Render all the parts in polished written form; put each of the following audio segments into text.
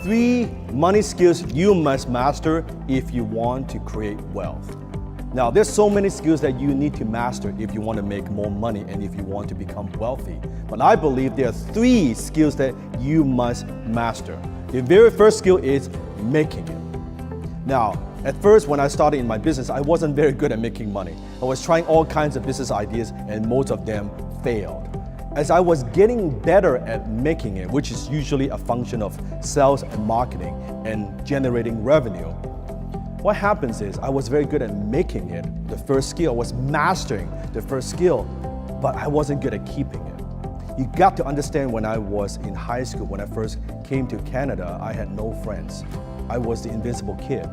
3 money skills you must master if you want to create wealth. Now, there's so many skills that you need to master if you want to make more money and if you want to become wealthy. But I believe there are 3 skills that you must master. The very first skill is making it. Now, at first, when I started in my business, I wasn't very good at making money. I was trying all kinds of business ideas and most of them failed. As I was getting better at making it, which is usually a function of sales and marketing and generating revenue, what happens is I was very good at making it, the first skill. I was mastering the first skill, but I wasn't good at keeping it. You got to understand, when I was in high school, when I first came to Canada, I had no friends. I was the invincible kid.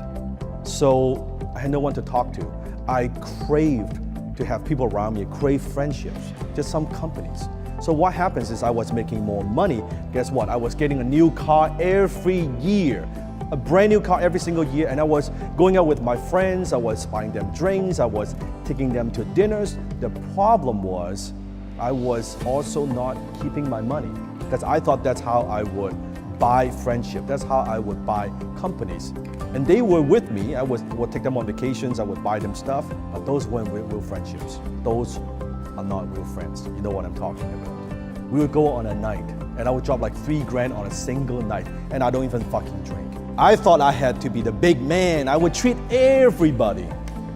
So I had no one to talk to. I craved to have people around me, crave friendships, just some companies. So what happens is I was making more money. Guess what? I was getting a new car every year. A brand new car every single year, and I was going out with my friends, I was buying them drinks, I was taking them to dinners. The problem was I was also not keeping my money, because I thought that's how I would buy friendship, that's how I would buy companies. And they were with me, I would take them on vacations, I would buy them stuff, but those weren't real friendships. Those are not real friends. You know what I'm talking about. We would go on a night, and I would drop like $3,000 on a single night, and I don't even fucking drink. I thought I had to be the big man. I would treat everybody.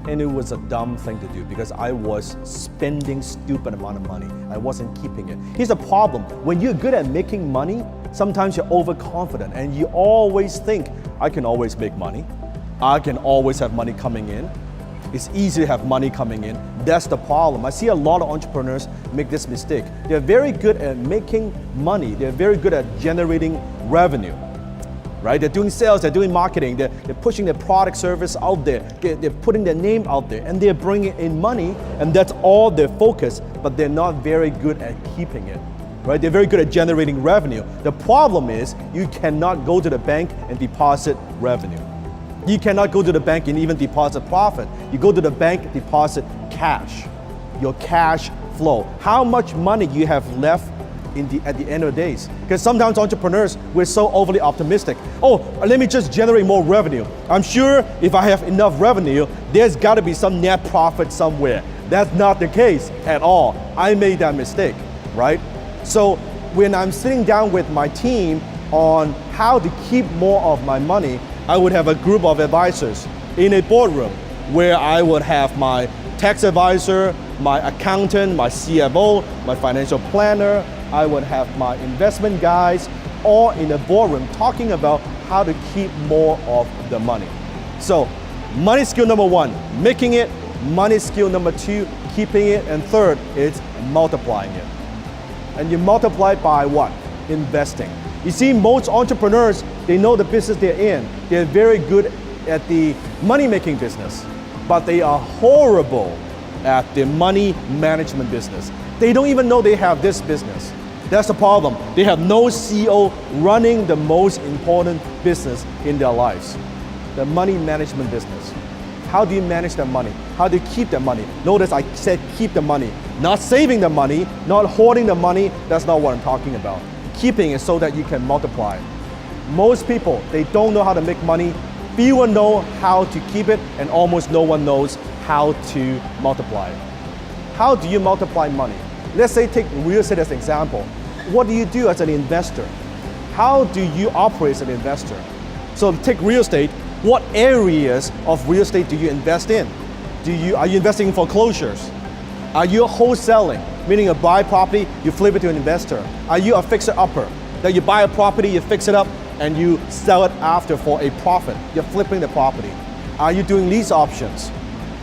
And it was a dumb thing to do because I was spending stupid amount of money. I wasn't keeping it. Here's the problem. When you're good at making money, sometimes you're overconfident and you always think, I can always make money. I can always have money coming in. It's easy to have money coming in. That's the problem. I see a lot of entrepreneurs make this mistake. They're very good at making money. They're very good at generating revenue. Right? They're doing sales, they're doing marketing, they're pushing their product service out there, they're putting their name out there, and they're bringing in money, and that's all their focus, but they're not very good at keeping it. Right? They're very good at generating revenue. The problem is you cannot go to the bank and deposit revenue. You cannot go to the bank and even deposit profit. You go to the bank, deposit cash, your cash flow. How much money you have left at the end of the days. Because sometimes entrepreneurs, we're so overly optimistic. Oh, let me just generate more revenue. I'm sure if I have enough revenue, there's got to be some net profit somewhere. That's not the case at all. I made that mistake, right? So when I'm sitting down with my team on how to keep more of my money, I would have a group of advisors in a boardroom where I would have my tax advisor, my accountant, my CFO, my financial planner. I would have my investment guys all in a boardroom talking about how to keep more of the money. So, money skill number 1, making it. Money skill number 2, keeping it. And third, it's multiplying it. And you multiply by what? Investing. You see, most entrepreneurs, they know the business they're in. They're very good at the money-making business, but they are horrible at the money management business. They don't even know they have this business. That's the problem. They have no CEO running the most important business in their lives, the money management business. How do you manage that money? How do you keep that money? Notice I said keep the money, not saving the money, not hoarding the money. That's not what I'm talking about. Keeping it so that you can multiply. Most people, they don't know how to make money. Fewer know how to keep it, and almost no one knows how to multiply it. How do you multiply money? Let's say take real estate as an example. What do you do as an investor? How do you operate as an investor? So take real estate. What areas of real estate do you invest in? Are you investing in foreclosures? Are you wholesaling, meaning you buy property, you flip it to an investor? Are you a fixer-upper, that you buy a property, you fix it up, and you sell it after for a profit? You're flipping the property. Are you doing lease options?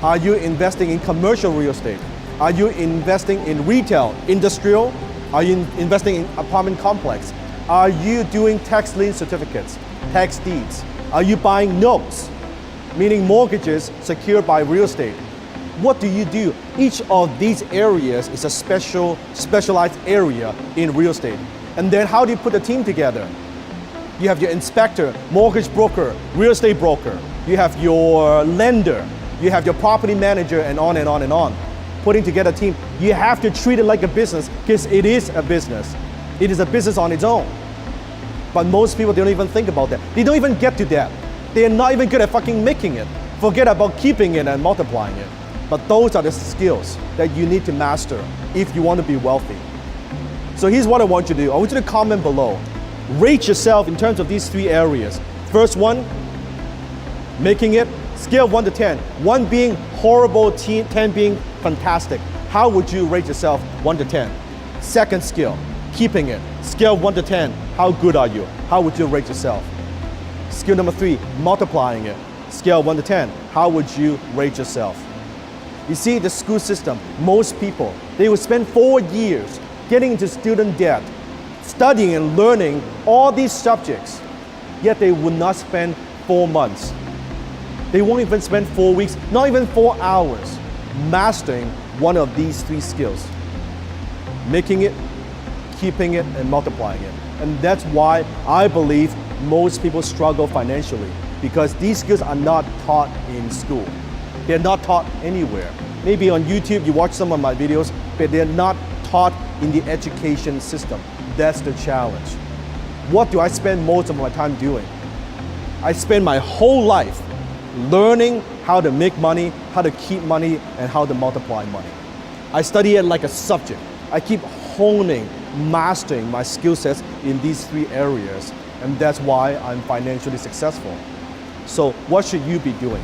Are you investing in commercial real estate? Are you investing in retail, industrial? Are you investing in apartment complex? Are you doing tax lien certificates, tax deeds? Are you buying notes, meaning mortgages secured by real estate? What do you do? Each of these areas is a specialized area in real estate. And then how do you put a team together? You have your inspector, mortgage broker, real estate broker. You have your lender. You have your property manager, and on and on and on. Putting together a team, you have to treat it like a business because it is a business. It is a business on its own. But most people, they don't even think about that. They don't even get to that. They're not even good at fucking making it. Forget about keeping it and multiplying it. But those are the skills that you need to master if you want to be wealthy. So here's what I want you to do. I want you to comment below. Rate yourself in terms of these 3 areas. First one, making it, scale of 1 to 10. 1 being horrible, 10 being fantastic. How would you rate yourself 1 to 10? Second skill, keeping it. Scale of 1 to 10, how good are you? How would you rate yourself? Skill number 3, multiplying it. Scale of 1 to 10, how would you rate yourself? You see, the school system, most people, they will spend 4 years getting into student debt, studying and learning all these subjects, yet they would not spend 4 months. They won't even spend 4 weeks, not even 4 hours, mastering one of these 3 skills. Making it, keeping it, and multiplying it. And that's why I believe most people struggle financially, because these skills are not taught in school. They're not taught anywhere. Maybe on YouTube you watch some of my videos, but they're not taught in the education system. That's the challenge. What do I spend most of my time doing? I spend my whole life learning how to make money, how to keep money, and how to multiply money. I study it like a subject. I keep honing, mastering my skill sets in these 3 areas, and that's why I'm financially successful. So what should you be doing?